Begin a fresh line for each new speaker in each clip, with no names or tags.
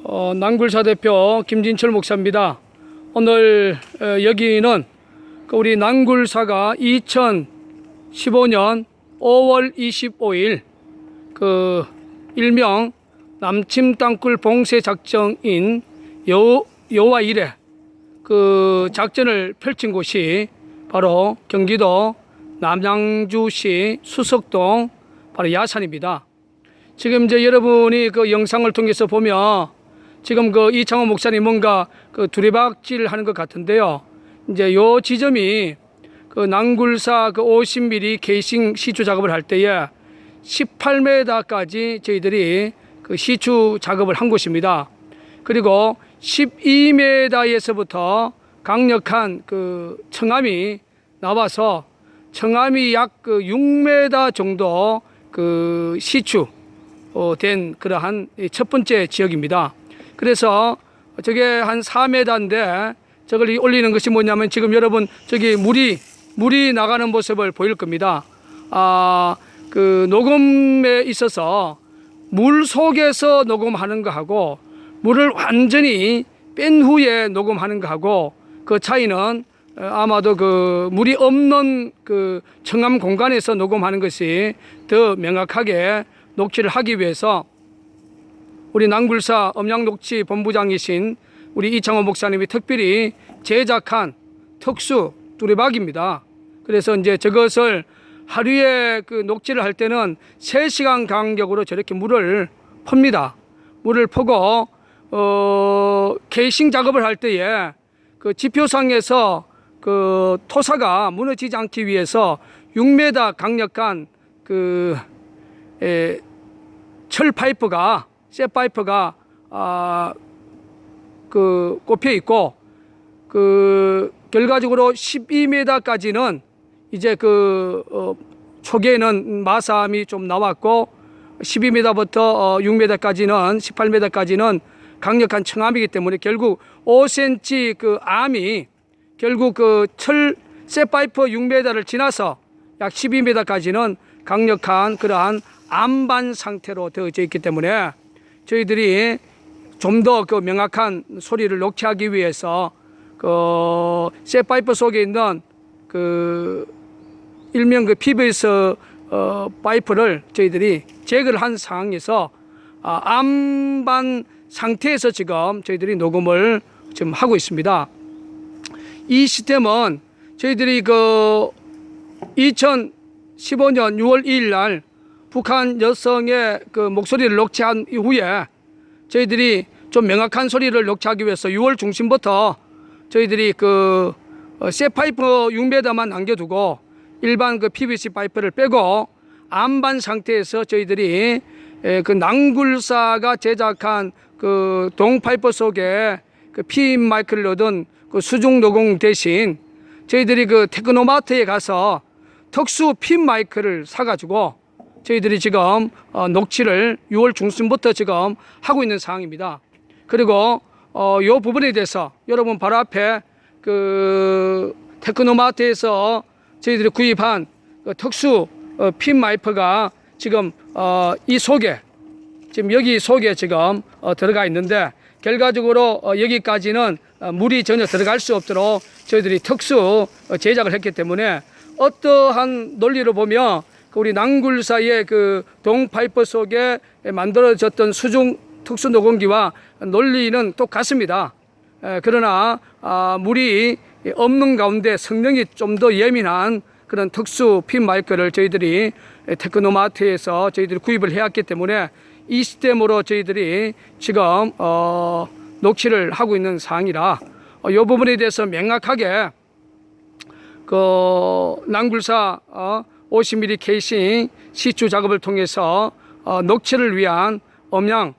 난굴사 대표 김진철 목사입니다. 오늘 여기는 우리 난굴사가 2015년 5월 25일 일명 남침 땅굴 봉쇄 작전인 여호와 이레 작전을 펼친 곳이 바로 경기도 남양주시 수석동 바로 야산입니다. 지금 이제 여러분이 영상을 통해서 보면 지금 이창호 목사님 뭔가 두레박질 하는 것 같은데요. 이제 요 지점이 난굴사 50mm 케이싱 시추 작업을 할 때에 18m까지 저희들이 시추 작업을 한 곳입니다. 그리고 12m에서부터 강력한 청암이 나와서 청암이 약 6m 정도 시추 된 그러한 첫 번째 지역입니다. 그래서 저게 한 4m인데 저걸 올리는 것이 뭐냐면 지금 여러분 저기 물이 나가는 모습을 보일 겁니다. 녹음에 있어서 물 속에서 녹음하는 거하고 물을 완전히 뺀 후에 녹음하는 거하고 그 차이는 아마도 물이 없는 청암 공간에서 녹음하는 것이 더 명확하게 녹취를 하기 위해서 우리 난굴사 음향녹취 본부장이신 우리 이창호 목사님이 특별히 제작한 특수 두레박입니다. 그래서 이제 저것을 하루에 녹취를 할 때는 3시간 간격으로 저렇게 물을 풉니다. 물을 퍼고 케이싱 작업을 할 때에 지표상에서 토사가 무너지지 않기 위해서 6m 강력한 철 파이프가 쇠 파이프가 꼽혀 있고 결과적으로 12m까지는 이제 초기에는 마삼이 좀 나왔고 12m부터 6m까지는 18m까지는 강력한 청암이기 때문에 결국 5cm 암이 결국 철 쇠 파이프 6m를 지나서 약 12m까지는 강력한 그러한 암반 상태로 되어져 있기 때문에 저희들이 좀 더 명확한 소리를 녹취하기 위해서 쇠 파이프 속에 있는 일명 PVC 파이프를 저희들이 제거를 한 상황에서 암반 상태에서 지금 저희들이 녹음을 지금 하고 있습니다. 이 시스템은 저희들이 2015년 6월 2일 날 북한 여성의 목소리를 녹취한 이후에 저희들이 좀 명확한 소리를 녹취하기 위해서 6월 중순부터 저희들이 쇠 파이프 6m만 남겨두고 일반 PVC 파이프를 빼고 암반 상태에서 저희들이 난굴사가 제작한 동 파이프 속에 핀 마이크를 넣은 수중 녹음 대신 저희들이 테크노마트에 가서 특수 핀 마이크를 사가지고 저희들이 지금 녹취를 6월 중순부터 지금 하고 있는 상황입니다. 그리고 이 부분에 대해서 여러분 바로 앞에 테크노마트에서 저희들이 구입한 특수 핀 마이크가 지금 이 속에 지금 여기 속에 지금 들어가 있는데 결과적으로 여기까지는 물이 전혀 들어갈 수 없도록 저희들이 특수 제작을 했기 때문에 어떠한 논리로 보면 우리 난굴사의 동 파이프 속에 만들어졌던 수중 특수 녹음기와 논리는 똑같습니다. 그러나 물이 없는 가운데 성능이 좀 더 예민한 그런 특수 핀 마이크를 저희들이 테크노마트에서 저희들이 구입을 해왔기 때문에 이 시스템으로 저희들이 지금 녹취를 하고 있는 상황이라 이 부분에 대해서 명확하게 난굴사 50mm 케이싱 시추 작업을 통해서 녹취를 위한 음향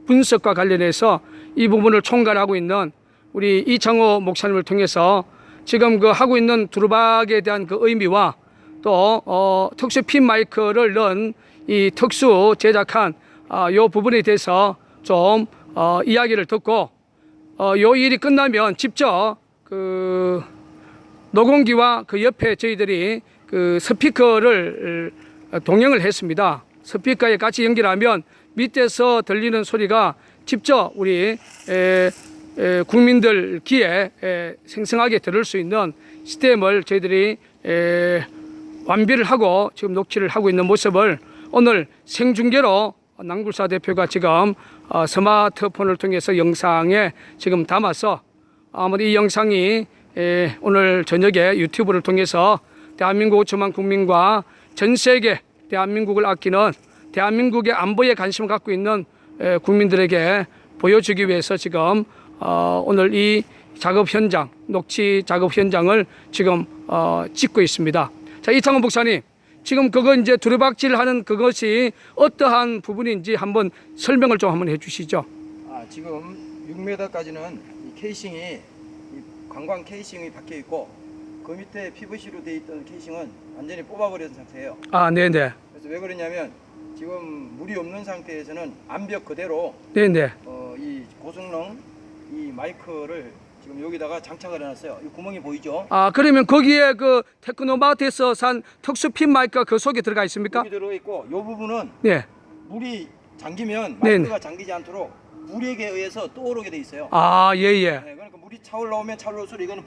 분석과 관련해서 이 부분을 총괄하고 있는 우리 이창호 목사님을 통해서 지금 하고 있는 두루박에 대한 의미와 또 특수 핀 마이크를 넣은 이 특수 제작한 이 부분에 대해서 좀 이야기를 듣고 요 일이 끝나면 직접 녹음기와 옆에 저희들이 스피커를 동영을 했습니다. 스피커에 같이 연결하면 밑에서 들리는 소리가 직접 우리 국민들 귀에 생생하게 들을 수 있는 시스템을 저희들이 완비를 하고 지금 녹취를 하고 있는 모습을 오늘 생중계로 남굴사 대표가 지금 스마트폰을 통해서 영상에 지금 담아서 아무리 이 영상이 오늘 저녁에 유튜브를 통해서 대한민국 5천만 국민과 전 세계 대한민국을 아끼는 대한민국의 안보에 관심을 갖고 있는 국민들에게 보여주기 위해서 지금 오늘 이 작업 현장, 녹취 작업 현장을 지금 찍고 있습니다. 자, 이창원 목사님, 지금 그거 이제 두루박질 하는 그것이 어떠한 부분인지 한번 설명을 좀 한번 해주시죠.
지금 6m까지는 이 케이싱이 이 관광 케이싱이 박혀 있고 그 밑에 PVC로 되어 있던 케이싱은 완전히 뽑아버린 상태예요.
네네.
그래서 왜 그러냐면 지금 물이 없는 상태에서는 암벽 그대로
네네.
이 고성능 이 마이크를 지금 여기다가 장착을 해놨어요. 이 구멍이 보이죠?
그러면 거기에 그 테크노마트에서 산 특수 핀 마이크가 그 속에 들어가 있습니까?
여기 들어있고 이 부분은
네.
물이 잠기면
네네.
마이크가 잠기지 않도록 물에게 의해서 떠오르게 돼 있어요.
예예.
네, 그러니까 물이 차올라오면 차올라올수록 이거는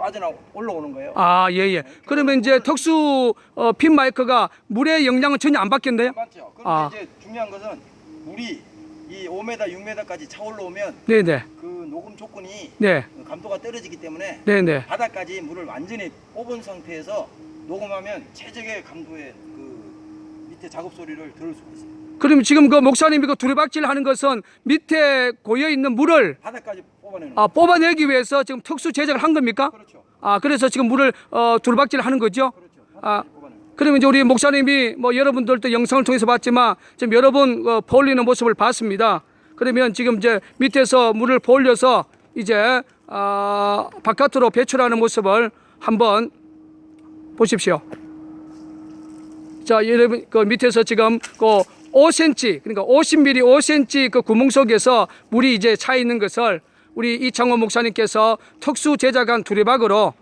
올라오는 거예요.
예예. 그러면 이제 특수 핀 마이크가 물의 영향은 전혀 안 받겠네요?
맞죠? 그런데 이제 중요한 것은 물이 이 5m, 6m까지 차올라오면
네네.
그 녹음 조건이
네.
감도가 떨어지기 때문에
네네.
바닥까지 물을 완전히 뽑은 상태에서 녹음하면 최적의 감도의 그 밑에 작업 소리를 들을 수가 있어요.
그럼 지금 그 목사님이 그 두루박질 하는 것은 밑에 고여 있는 물을
바닥까지 뽑아내는 거예요.
뽑아내기 위해서 지금 특수 제작을 한 겁니까?
그렇죠.
그래서 지금 물을 두루박질 하는 거죠?
그렇죠. 바닥까지 뽑아내는 거예요.
그러면 이제 우리 목사님이 뭐 여러분들도 영상을 통해서 봤지만 지금 여러 번 퍼올리는 모습을 봤습니다. 그러면 지금 이제 밑에서 물을 퍼올려서 이제 바깥으로 배출하는 모습을 한번 보십시오. 자, 여러분 그 밑에서 지금 그 5cm 그러니까 50mm 5cm 그 구멍 속에서 물이 이제 차 있는 것을 우리 이창원 목사님께서 특수 제작한 두레박으로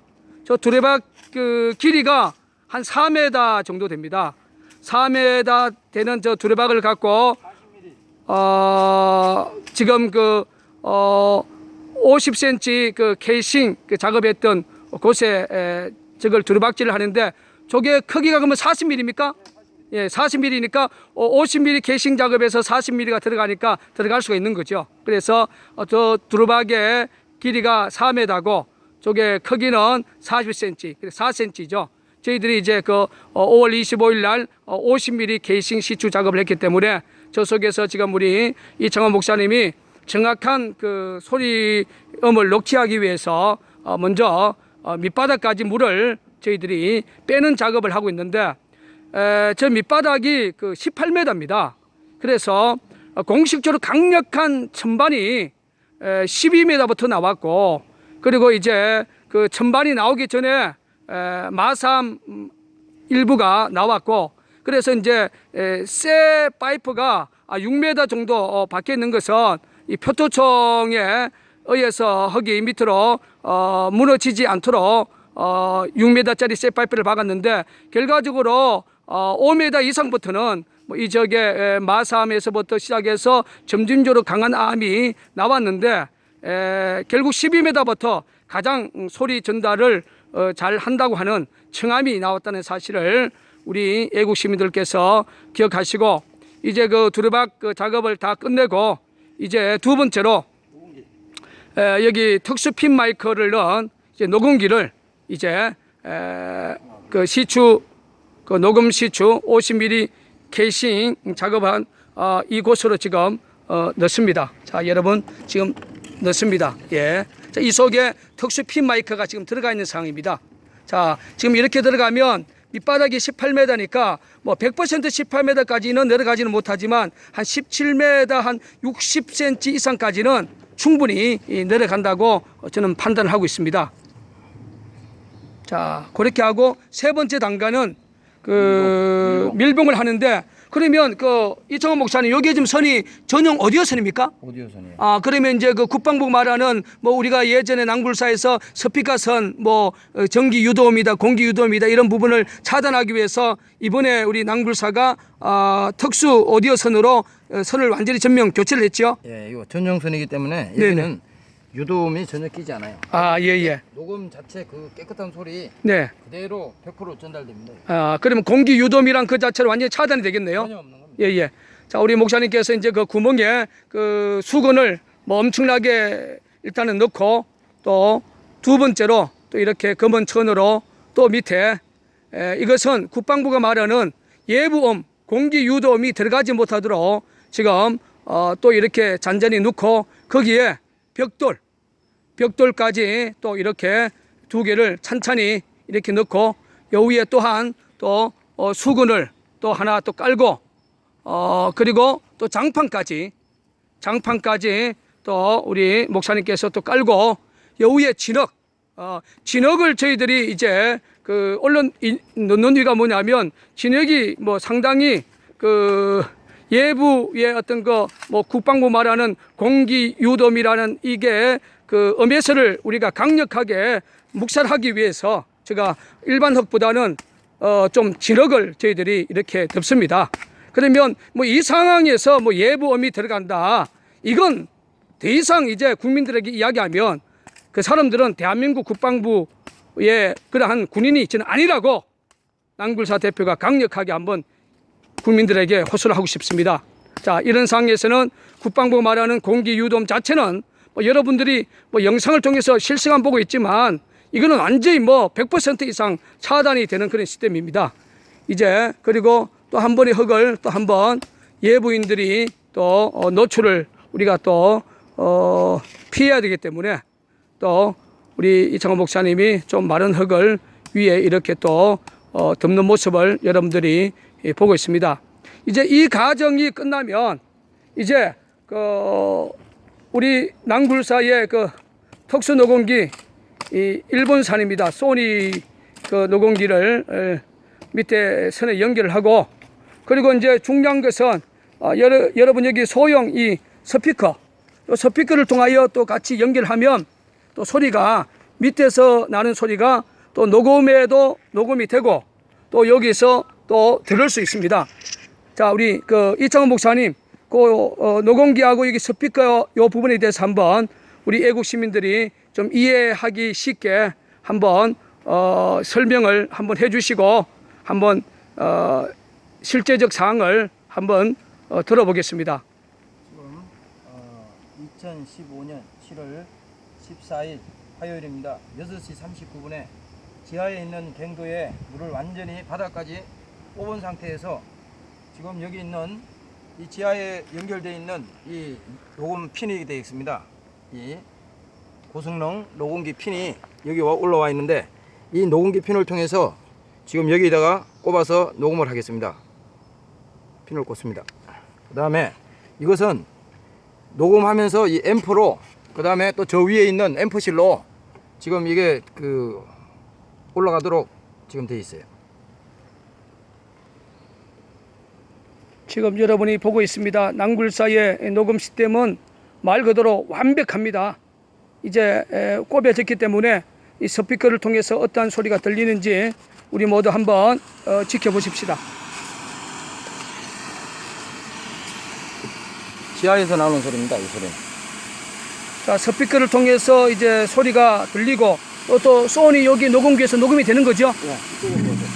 저 두레박 그 길이가 한 4m 정도 됩니다. 4m 되는 저 두레박을 갖고 지금 그 50cm 그 케이싱 그 작업했던 곳에 저걸 두루박질을 하는데 저게 크기가 그러면 40mm입니까? 예, 40mm니까 50mm 케이싱 작업에서 40mm가 들어가니까 들어갈 수가 있는 거죠. 그래서 저 두루박의 길이가 4m고 저게 크기는 40cm, 4cm죠. 저희들이 이제 그 5월 25일 날 50mm 케이싱 시추 작업을 했기 때문에 저 속에서 지금 우리 이창원 목사님이 정확한 그 소리음을 녹취하기 위해서 먼저 밑바닥까지 물을 저희들이 빼는 작업을 하고 있는데 저 밑바닥이 그 18m입니다. 그래서 공식적으로 강력한 천반이 12m부터 나왔고 그리고 이제 그 천반이 나오기 전에 마삼 일부가 나왔고 그래서 이제 쇠 파이프가 6m 정도 박혀 있는 것은 이 표토청에 의해서 흙이 밑으로 무너지지 않도록 6m짜리 쇠 파이프를 박았는데 결과적으로 5m 이상부터는 뭐 이 지역에 마삼에서부터 시작해서 점진적으로 강한 암이 나왔는데 결국 12m부터 가장 소리 전달을 잘 한다고 하는 청암이 나왔다는 사실을 우리 애국 시민들께서 기억하시고 이제 그 두루박 그 작업을 다 끝내고 이제 두 번째로 여기 특수 핀 마이크를 넣은 이제 녹음기를 이제 그 시추 그 녹음 시추 50mm 케이싱 작업한 이곳으로 지금 넣습니다. 자, 여러분 지금 넣습니다. 예. 자, 이 속에 특수 핀 마이크가 지금 들어가 있는 상황입니다. 자, 지금 이렇게 들어가면 밑바닥이 18m니까 뭐 100% 18m까지는 내려가지는 못하지만 한 17m 한 60cm 이상까지는 충분히 내려간다고 저는 판단을 하고 있습니다. 자, 그렇게 하고 세 번째 단계는 그 밀봉을 하는데 그러면 그 이창호 목사님 여기에 지금 선이 전용 오디오 선입니까?
오디오 선이에요.
아, 그러면 이제 그 국방부 말하는 뭐 우리가 예전에 낭굴사에서 스피커선 뭐 전기 유도음이다, 공기 유도음이다 이런 부분을 차단하기 위해서 이번에 우리 낭굴사가 특수 오디오 선으로 선을 완전히 전면 교체를 했죠.
예, 이거 전용 선이기 때문에
네네.
여기는 유도음이 전혀 끼지 않아요.
아, 예, 예.
녹음 자체 그 깨끗한 소리
네.
그대로 100% 전달됩니다.
아, 그러면 공기 유도음이랑 그 자체로 완전히 차단이 되겠네요.
전혀 없는 겁니다.
예, 예. 자, 우리 목사님께서 이제 그 구멍에 그 수건을 뭐 엄청나게 일단은 넣고 또 두 번째로 또 이렇게 검은 천으로 또 밑에 이것은 국방부가 말하는 예부음, 공기 유도음이 들어가지 못하도록 지금 또 이렇게 잔잔히 넣고 거기에 벽돌까지 또 이렇게 두 개를 찬찬히 이렇게 넣고 요 위에 또한 또 수건을 또 하나 또 깔고 그리고 또 장판까지 또 우리 목사님께서 또 깔고 요 위에 진흙을 저희들이 이제 그 언론 넣는 이유가 뭐냐면 진흙이 뭐 상당히 그 예부의 어떤 거 뭐 국방부 말하는 공기 유도음이라는 이게 그 음해설을 우리가 강력하게 묵살하기 위해서 제가 일반 흙보다는 좀 진흙을 저희들이 이렇게 덮습니다. 그러면 뭐 이 상황에서 뭐 예부음이 들어간다. 이건 더 이상 이제 국민들에게 이야기하면 그 사람들은 대한민국 국방부의 그러한 군인이 저는 아니라고 낭굴사 대표가 강력하게 한번 국민들에게 호소를 하고 싶습니다. 자, 이런 상황에서는 국방부가 말하는 공기 유도음 자체는 뭐 여러분들이 뭐 영상을 통해서 실시간 보고 있지만 이거는 완전히 뭐 100% 이상 차단이 되는 그런 시스템입니다. 이제 그리고 또 한 번의 흙을 또 한 번 예부인들이 또 노출을 우리가 또 피해야 되기 때문에 또 우리 이창호 목사님이 좀 마른 흙을 위에 이렇게 또 덮는 모습을 여러분들이 보고 있습니다. 이제 이 과정이 끝나면 이제 그 우리 낭굴사의 그 특수 노공기 이 일본산입니다. 소니 그 노공기를 밑에 선에 연결을 하고 그리고 이제 중요한 것은 여러분 여기 소형 이 스피커를 통하여 또 같이 연결하면 또 소리가 밑에서 나는 소리가 또 녹음에도 녹음이 되고 또 여기서 또 들을 수 있습니다. 자, 우리 그 이창호 목사님 그 노공기하고 여기 스피커 요 부분에 대해서 한번 우리 애국 시민들이 좀 이해하기 쉽게 한번 설명을 한번 해주시고 한번 실제적 사항을 한번 들어보겠습니다.
지금 2015년 7월 14일 화요일입니다. 6시 39분에 지하에 있는 갱도에 물을 완전히 바닥까지 뽑은 상태에서 지금 여기 있는 이 지하에 연결되어 있는 이 녹음 핀이 되어 있습니다. 이 고성능 녹음기 핀이 여기 올라와 있는데 이 녹음기 핀을 통해서 지금 여기다가 꼽아서 녹음을 하겠습니다. 핀을 꽂습니다. 그 다음에 이것은 녹음하면서 이 앰프로 그 다음에 또 저 위에 있는 앰프실로 지금 이게 그 올라가도록 지금 되어 있어요.
지금 여러분이 보고 있습니다. 낭굴사의 녹음 시스템은 말 그대로 완벽합니다. 이제 꼽여졌기 때문에 이 스피커를 통해서 어떠한 소리가 들리는지 우리 모두 한번 지켜보십시다.
지하에서 나오는 소리입니다. 이 소리는.
자, 스피커를 통해서 이제 소리가 들리고 또 소니 여기 녹음기에서 녹음이 되는 거죠.
네, 이쪽에 보세요.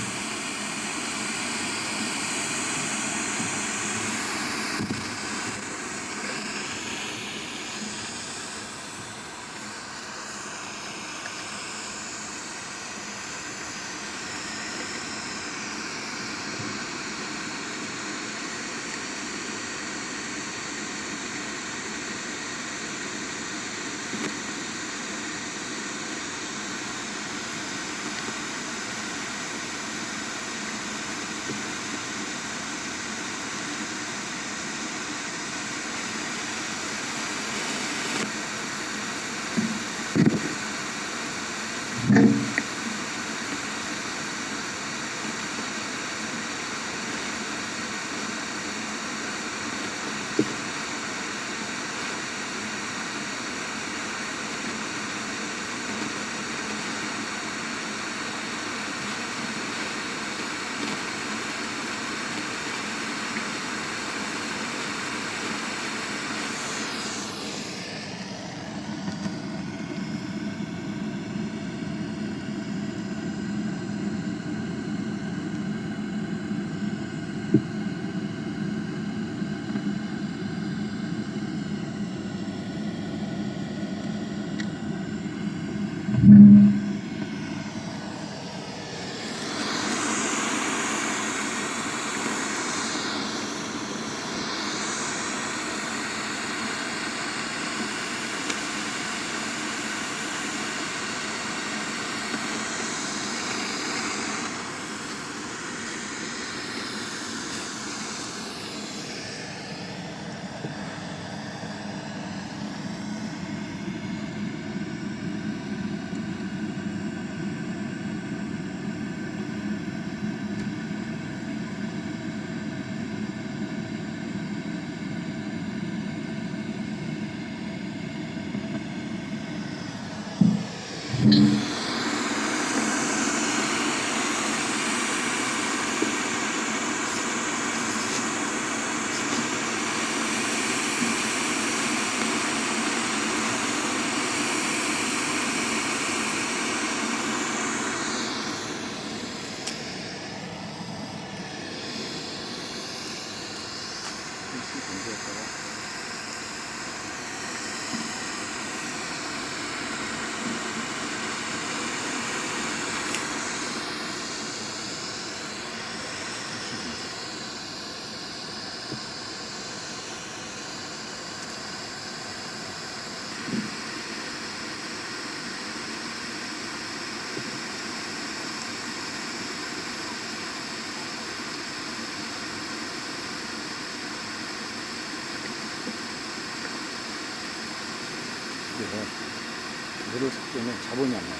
물을 섞으면 자본이 안 나요.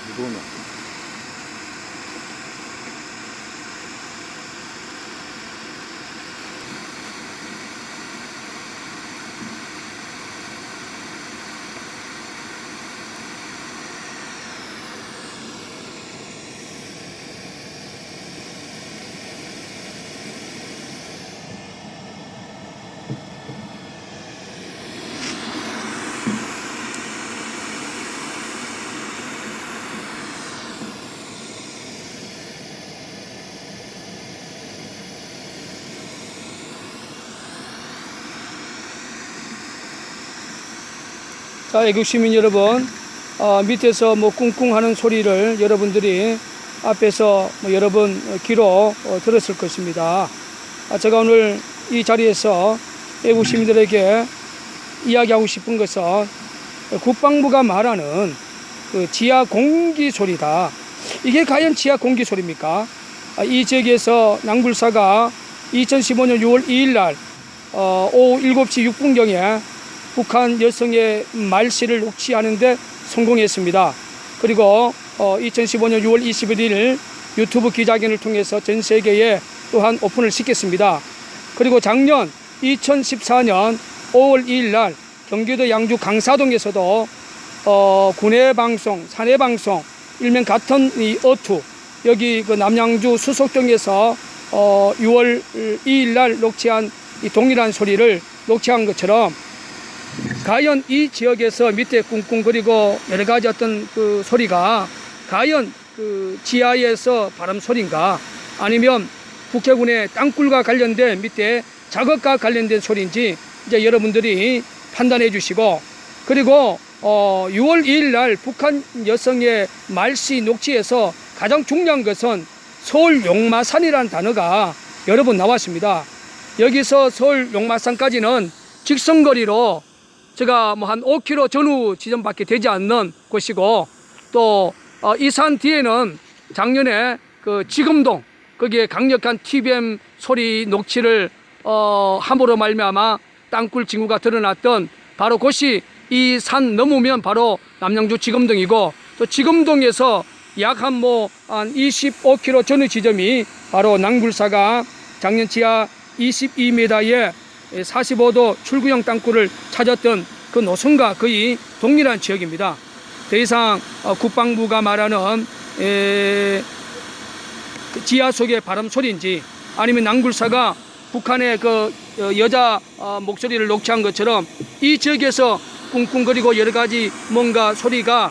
무거우면.
자, 애국 시민 여러분, 밑에서 뭐 꿍꿍 하는 소리를 여러분들이 앞에서 뭐 여러 번 귀로 들었을 것입니다. 제가 오늘 이 자리에서 애국 시민들에게 이야기하고 싶은 것은 국방부가 말하는 그 지하 공기 소리다. 이게 과연 지하 공기 소리입니까? 이 지역에서 낭불사가 2015년 6월 2일 날 오후 7시 6분경에 북한 여성의 말씨를 녹취하는데 성공했습니다. 그리고 2015년 6월 21일 유튜브 기자회견을 통해서 전 세계에 또한 오픈을 시켰습니다. 그리고 작년 2014년 5월 2일 날 경기도 양주 강사동에서도 군내 방송, 사내 방송, 일명 같은 이 어투, 여기 그 남양주 수석동에서 6월 2일 날 녹취한 이 동일한 소리를 녹취한 것처럼 과연 이 지역에서 밑에 꿍꿍거리고 여러 가지 어떤 그 소리가 과연 그 지하에서 바람 소리인가, 아니면 북해군의 땅굴과 관련된 밑에 작업과 관련된 소리인지 이제 여러분들이 판단해 주시고, 그리고 6월 2일 날 북한 여성의 말씨 녹취에서 가장 중요한 것은 서울 용마산이라는 단어가 여러 번 나왔습니다. 여기서 서울 용마산까지는 직선거리로 제가 뭐 한 5km 전후 지점밖에 되지 않는 곳이고, 또 이 산 뒤에는 작년에 그 지금동, 거기에 강력한 TBM 소리 녹취를 함으로 말미암아 땅굴 징후가 드러났던 바로 곳이 이 산 넘으면 바로 남양주 지금동이고, 또 지금동에서 약 한 25km 전후 지점이 바로 낭굴사가 작년 지하 22m에 45도 출구형 땅굴을 찾았던 그 노선과 거의 동일한 지역입니다. 더 이상 국방부가 말하는 지하 속의 바람 소리인지, 아니면 낭굴사가 북한의 그 여자 목소리를 녹취한 것처럼 이 지역에서 꿍꿍거리고 여러 가지 뭔가 소리가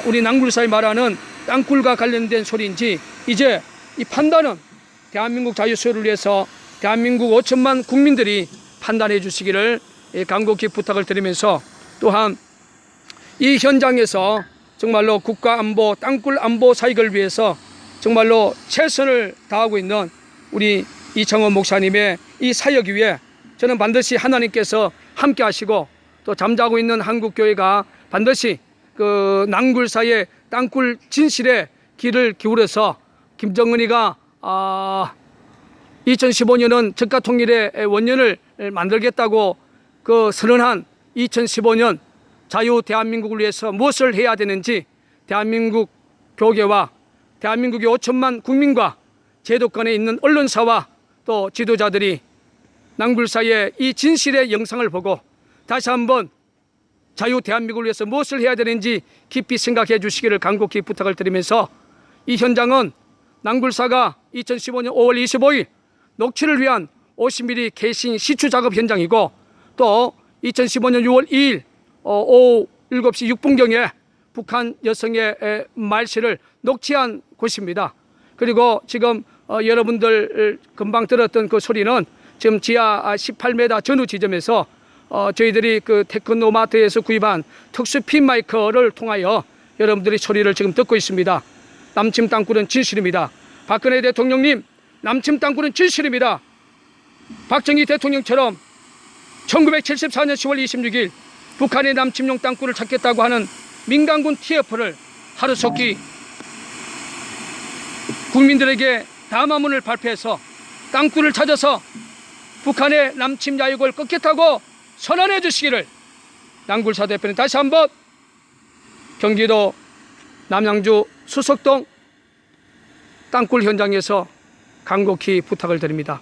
우리 낭굴사에 말하는 땅굴과 관련된 소리인지, 이제 이 판단은 대한민국 자유수호를 위해서 대한민국 5천만 국민들이 판단해 주시기를 간곡히 부탁을 드리면서, 또한 이 현장에서 정말로 국가 안보, 땅굴 안보 사익을 위해서 정말로 최선을 다하고 있는 우리 이창원 목사님의 이 사역 위에 저는 반드시 하나님께서 함께 하시고 또 잠자고 있는 한국교회가 반드시 그 낭굴사의 땅굴 진실에 귀를 기울여서 김정은이가 2015년은 적가통일의 원년을 만들겠다고 그 선언한 2015년 자유 대한민국을 위해서 무엇을 해야 되는지 대한민국 교계와 대한민국의 5천만 국민과 제도권에 있는 언론사와 또 지도자들이 낭굴사의 이 진실의 영상을 보고 다시 한번 자유 대한민국을 위해서 무엇을 해야 되는지 깊이 생각해 주시기를 간곡히 부탁을 드리면서 이 현장은 낭굴사가 2015년 5월 25일 녹취를 위한 50mm 개신 시추 작업 현장이고 또 2015년 6월 2일 오후 7시 6분경에 북한 여성의 말실을 녹취한 곳입니다. 그리고 지금 여러분들 금방 들었던 그 소리는 지금 지하 18m 전후 지점에서 저희들이 그 테크노마트에서 구입한 특수 핀 마이크를 통하여 여러분들이 소리를 지금 듣고 있습니다. 남침 땅굴은 진실입니다. 박근혜 대통령님, 남침 땅굴은 진실입니다. 박정희 대통령처럼 1974년 10월 26일 북한의 남침용 땅굴을 찾겠다고 하는 민간군 TF를 하루속히 국민들에게 담화문을 발표해서 땅굴을 찾아서 북한의 남침 야욕을 끊겠다고 선언해 주시기를 낭굴사 대표는 다시 한번 경기도 남양주 수석동 땅굴 현장에서 간곡히 부탁을 드립니다.